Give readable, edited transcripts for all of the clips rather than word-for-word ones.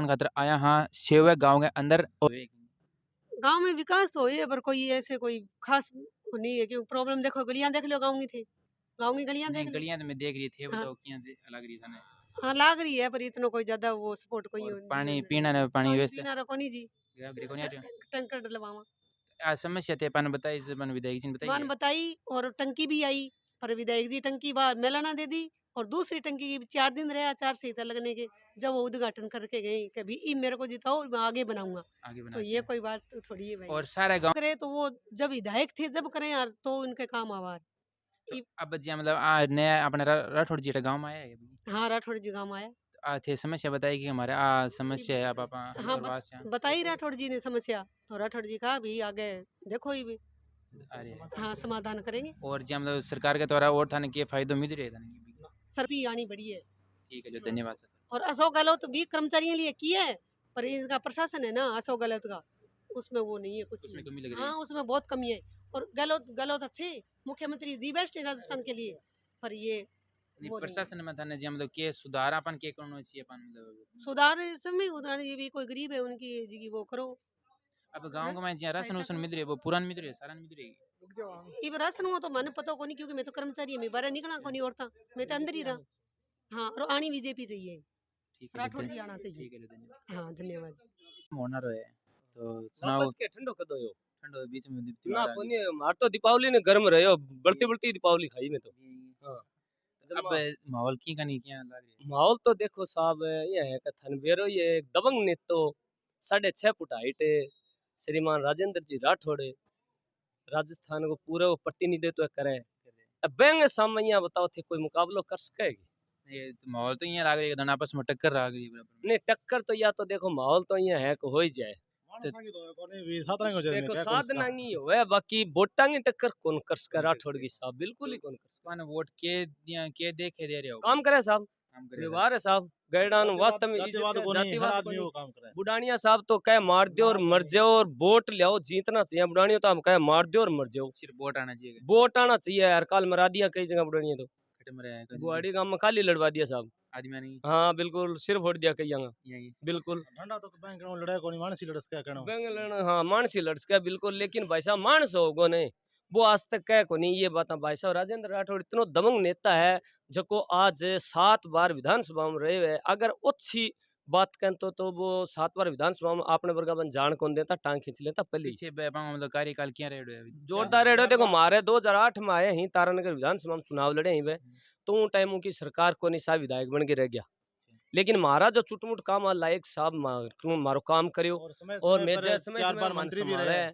खातर आया हाँ सेवा गांव के अंदर गांव में विकास तो है पर कोई ऐसे कोई खास नहीं है क्योंकि प्रॉब्लम देखो गलियां देख लो गांव की थे गांव की गलियां देख नहीं लो गलियां तो मैं देख रही थी हाँ बताओ क्या लग रही था ना हाँ लाग रही है पर इतना कोई ज्यादा वो सपोर्ट कोई और नहीं पानी है। पीना ना पानी पानी व्यवस्था पीना रखो नहीं जी को नहीं आ रही टैंकर डलवावा आ समस्या थे पान बताई से पान विधायक जी ने मान बताइए बताई और टंकी भी आई पर विधायक जी टंकी बाहर मेलाना दे दी और दूसरी टंकी की 4 दिन रहा चार सहिता लगने के जब वो उद्घाटन करके गई कभी ई मेरे को जिताओ मैं आगे बनाऊंगा आगे तो बनाते ये हैं कोई बात तो थोड़ी है भाई और सारा गांव करे तो वो जब विधायक थे जब करें यार तो उनके काम आवार तो अब जी मतलब आ नया अपने राठौड़ जी गांव में आया है अभी हाँ राठौड़ जी गाँव आया आ थे समस्या बताई कि हमारे आ कि समस्या है आप हम हाँ करवा से बताई राठौड़ जी ने समस्या तो राठौड़ जी कहा भी आगे देखो ही भी आ रही है हाँ समाधान करेंगे और जी मतलब सरकार के द्वारा और थाने के फायदे मिल रहे था सरपी आनी बड़ी है ठीक है जो धन्यवाद सर और अशोक गहलोत भी कर्मचारियों के लिए किया है पर इनका प्रशासन है ना अशोक गहलोत का उसमें वो नहीं है कुछ उसमें भी। कमी लग रही हाँ है उसमें बहुत कमी है और गहलोत गहलोत अच्छे मुख्यमंत्री दी बेस्ट है राजस्थान के लिए पर ये नहीं वो नहीं है। प्रशासन में थाने जी मतलब के सुधार अपन के करना चाहिए अपन मतलब सुधार समय उदाहरण ये भी कोई गरीब है उनकी जी की वो करो अब गांव में जी राशन उसन मिल रही है वो पुरान मिल रही है सारा मिल रही है ये राशन हुआ तो मैंने पता को नहीं क्योंकि मैं तो कर्मचारी है मैं बाहर निकला को नहीं और था मैं तो अंदर ही रहा हाँ और आनी बीजेपी चाहिए ठीक है राठौड़ जी आना चाहिए ठीक है धन्यवाद हाँ धन्यवाद होना रहे तो सुनाओ वापस के ठंडो कदो यो ठंडो बीच में ना त्योहार आ कोनी मार तो दीपावली ने गर्म रहो बढ़ती बढ़ती दीपावली खाई में तो गई। हाँ अब माहौल की का नहीं क्या लग रही है माहौल तो देखो साहब ये है कि थनवेरो ये एक दबंग नेतो 6.5 फुट हाइट है श्रीमान राजेंद्र जी राठौड़ राजस्थान को पूरा वो प्रतिनिधित्व करे अब बेंगे सामने यहाँ बताओ थे कोई मुकाबलो कर सकेगी ये तो माहौल तो यहाँ लग रही है दोनों आपस में टक्कर आ गई बराबर नहीं टक्कर तो या तो देखो माहौल तो यहाँ है कि हो ही जाए देखो साधना नहीं होवे बाकी वोटां की टक्कर कौन कर सके राठौड़ की साहब बिल्कुल ही कौन कर सके कौन वोट के देखे दे रहे हो काम करे साहब काम करे व्यवहार है साहब गैडान वास्तव में जातिवाद को नहीं। बुढ़ानिया साहब तो कहे मार दो और मर जाओ और वोट ले आओ जीतना चाहिए बुढ़ानिया तो हम कहे मार दो और मर जाओ सिर्फ वोट आना चाहिए वोट आना चाहिए यार काल मरा दिया कई जगह बुढ़ानिया तो खत्म में रहेगा बुआड़ी गांव में खाली लड़वा दिया साहब आदमी नहीं हाँ बिल्कुल सिर फोड़ दिया कई जगह यही बिल्कुल लड़ाई कोनी मानसी लड़स क्या बेंगल हाँ मानसी लड़का बिल्कुल लेकिन भाई साहब मानस होगो नहीं वो आज तक कह को नहीं ये बात भाई साहब राजेंद्र राठौड़ इतना दबंग नेता है जो आज 7 बार विधानसभा में रहे हुए अगर अच्छी बात करें तो वो 7 बार विधानसभा में आपने वर्गा बन जान कौन देता टांग खींच लेता पहले पीछे मतलब कार्यकाल क्या रहे हो अभी जोरदार रेडो देखो मारे 2008 में आए ही तारानगर विधानसभा में चुनाव लड़े ही वे तो उन टाइमों की सरकार को नहीं साहब विधायक बन के रह गया लेकिन मारा जो चुटमुट काम लायक साहब मारो काम करियो और मैं समय चार बार मंत्री भी रहे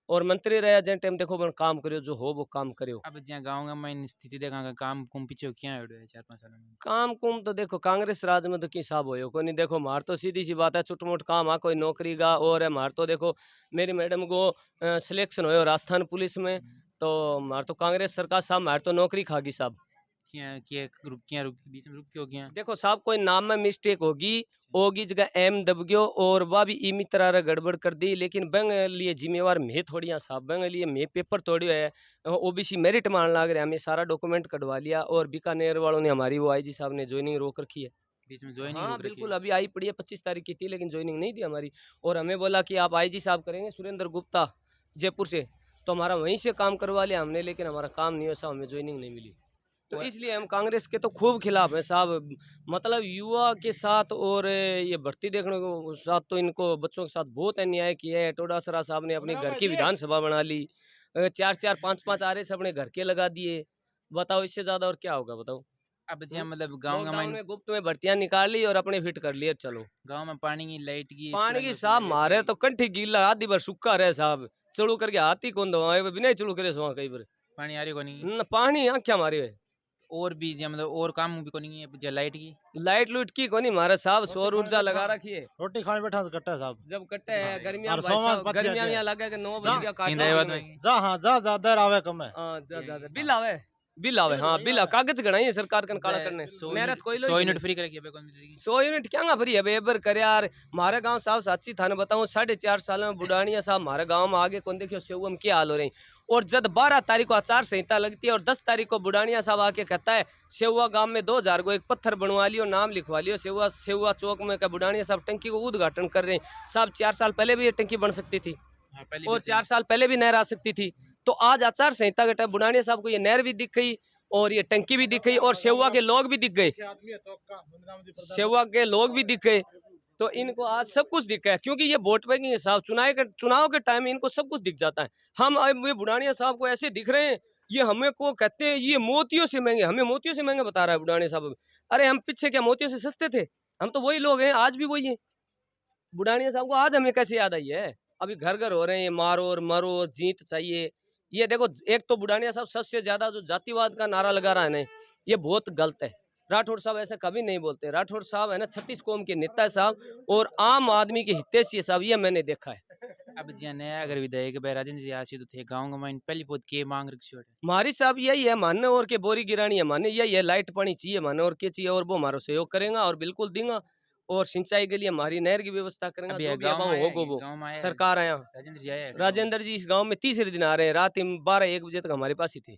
और मंत्री रहे जन टाइम देखो बन काम करियो जो हो वो काम करियो अब जहाँ गाँव में स्थिति देखा काम कुम पीछे क्या है 4-5 साल में काम कुम तो देखो कांग्रेस राज में तो की हिसाब हो को नहीं देखो मार तो सीधी सी बात है चुटमुट काम आ कोई नौकरी का और है मार तो देखो मेरी मैडम को सिलेक्शन हो राजस्थान पुलिस में तो मार तो कांग्रेस सरकार साहब मार तो नौकरी खागी साहब बीच में रुक क्यों गया देखो साहब कोई नाम में मिस्टेक होगी जगह एम दब गयो और वह भी इमी तरह गड़बड़ कर दी लेकिन बंग लिए जिम्मेवार मैं थोड़ी साहब बंग लिए मैं पेपर तोड़ियो है ओबीसी मेरिट मान लाग रहा हमें सारा डॉक्यूमेंट कटवा लिया और बीकानेर वालों ने हमारी वो आईजी साहब ने ज्वाइनिंग रोक रखी है बीच में ज्वाइनिंग हाँ बिल्कुल अभी आई पड़ी है 25 तारीख की थी लेकिन ज्वाइनिंग नहीं दी हमारी और हमें बोला कि आप आईजी साहब करेंगे सुरेंद्र गुप्ता जयपुर से तो हमारा वहीं से काम करवा लिया हमने लेकिन हमारा काम नहीं हो साहब हमें ज्वाइनिंग नहीं मिली तो इसलिए हम कांग्रेस के तो खूब खिलाफ है साहब मतलब युवा के साथ और ये भर्ती देखने को साथ तो इनको बच्चों के साथ बहुत अन्याय किया है टोडासरा साहब ने अपनी घर की विधानसभा बना ली 4-4 5-5 आर एस अपने घर के लगा दिए बताओ इससे ज्यादा और क्या होगा बताओ अब जहाँ मतलब गाँव में गुप्त में भर्तियां निकाल ली और अपने फिट कर लिए चलो गाँव में पानी की लाइट की पानी की साहब मारे तो कंठी गीला आधी बार सूखा रहे साहब चलू करके हाथी कौन दो बिना चलू करे सो कई बार पानी आ रही को नहीं पानी आख्या मारे है और भी मतलब और काम भी को नहीं है लाइट की लाइट लूट की कोनी मारा साहब सौर ऊर्जा लगा रखी है रोटी खाने बैठा तो कट्टा साहब जब कट्टे है गर्मियां गर्मियां लगा के 9 बज गया काट जा हां जा दर आवे कम है हां जा बिल आवे हाँ बिल कागज गणाई है सरकार कन काला करने मेहनत कोई 100 यूनिट फ्री करके 100 यूनिट क्या फ्री है बेबर कर यार हमारे गांव साहब साची थाने बताऊं 4.5 साल में बुढ़ानिया साहब हमारे गांव में आगे कौन देखियो सेव में क्या हाल हो रही और जब 12 तारीख को आचार संहिता लगती है और 10 तारीख को बुढ़ानिया साहब आके कहता है सेवा गांव में 2000 को एक पत्थर बनवा लियो, नाम लिखवा लियो, सेवा सेवा चौक में क्या बुढ़ानिया साहब टंकी को उद्घाटन कर रहे हैं। साहब 4 साल पहले भी ये टंकी बन सकती थी और 4 साल पहले भी नहर आ सकती थी। तो आज आचार संहिता के टाइम बुढ़ानिया साहब को ये नहर भी दिख गई और ये टंकी भी दिख गई और सेवा के लोग भी दिख गए, सेवा के लोग भी दिख गए। तो इनको आज सब कुछ दिख गया क्योंकि ये वोट बैंकिंग है साहब। चुनाव के टाइम इनको सब कुछ दिख जाता है। हम अब ये बुढ़ानिया साहब को ऐसे दिख रहे हैं, ये हमें को कहते हैं ये मोतियों से महंगे, हमें मोतियों से महंगे बता रहा है बुढ़ानिया साहब। अरे हम पीछे क्या मोतियों से सस्ते थे? हम तो वही लोग हैं, आज भी वही है। बुढ़ानिया साहब को आज हमें कैसे याद आई है? अभी घर घर हो रहे हैं, मारो और मरो, जीत चाहिए। ये देखो, एक तो बुढ़ानिया साहब सबसे ज्यादा जो जातिवाद का नारा लगा रहा है ना, ये बहुत गलत है। राठौड़ साहब ऐसा कभी नहीं बोलते। राठौड़ साहब है ना 36 कौम के नेता है साहब और आम आदमी के हितैषी है साहब, ये मैंने देखा है। अब जी नया अगर विधायक भाई राजेंद्र जी आसी तो थे गांव में पहली पोत के मांग रखी है हमारी साहब यही है मानने और के बोरी गिरानी है माने, यही है लाइट पानी चाहिए माने और क्या चाहिए, और वो हमारा सहयोग करेगा और बिल्कुल देगा। और सिंचाई के लिए हमारी नहर की व्यवस्था करेंगे। अभी जो भी गाँव अभाव में होगा वो गाँव में आया सरकार आया। राजेंद्र जी आया राजेंद्र जी इस गांव में तीसरे दिन आ रहे हैं, रात 12-1 बजे तक हमारे पास ही थे।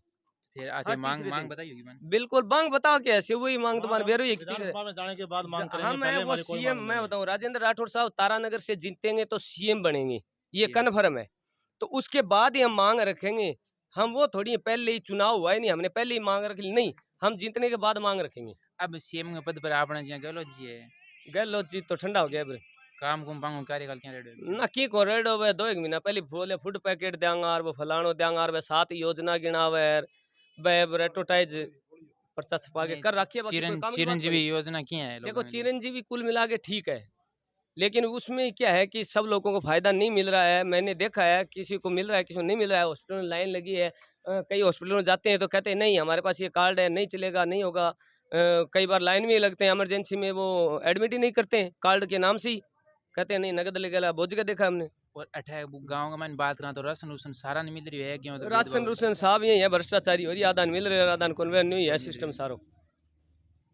फिर आके हाँ, मांग तीसरे मांग दिन। बताई होगी मैंने। बिल्कुल मांग बताओ कैसे वही मांग तुम्हारे बेरो एक विधानसभा में जाने के बाद मांग करेंगे, हम पहले है वो हमारी कोई सीएम। मांग मैं नहीं है। बताऊं राजेंद्र राठौड़ साहब तारानगर से जीतेंगे तो सीएम बनेंगे, ये जी। कन्फर्म है। तो उसके बाद ही हम मांग रखेंगे। हम वो थोड़ी पहले ही चुनाव हुआ ही नहीं, हमने पहले ही मांग रख ली नहीं, हम जीतने के बाद मांग रखेंगे। अब सीएम के पद पर आपने जी गहलोत जी है, गहलोत जी तो ठंडा हो गया बरे काम कुम पांगू कार्यकाल क्या रेडी ना की को रेड होवे 2-1 महीना पहले बोले फूड पैकेट देंगा और वो फलानो देंगा और वे 7 योजना गिनावे वे एडवर्टाइज पर्चा छपा के कर रखिए। बाकी कोई काम की बात चिरंजीवी नहीं। योजना क्या है देखो चिरंजीवी कुल मिला के ठीक है, लेकिन उसमें क्या है कि सब लोगों को फायदा नहीं मिल रहा है। मैंने देखा है किसी को मिल रहा है, किसी को नहीं मिल रहा है। हॉस्पिटल में लाइन लगी है, कई हॉस्पिटलों में जाते हैं तो कहते हैं नहीं हमारे पास ये कार्ड है, नहीं चलेगा, नहीं होगा। कई बार लाइन में ही लगते हैं, इमरजेंसी में वो एडमिट ही नहीं करते हैं कार्ड के नाम से ही, कहते हैं नहीं नगद लेगा। बोझ के देखा हमने। और अठाई गाँव का मैंने बात करा तो राशन रूसन सारा नहीं मिल रही है क्यों? राशन रूसन साहब यही है, भ्रष्टाचारी हो रही, आदान मिल रहे आदान कन्वे नहीं है सिस्टम सारो।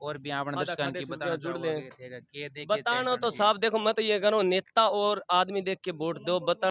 और भी आपने आधा दर्शकों खाते की से बताना जुड़ चाहोगे लें। के देखे बताना तो साहब देखो मैं तो ये करूँ, नेता और आदमी देख के वोट दो। बता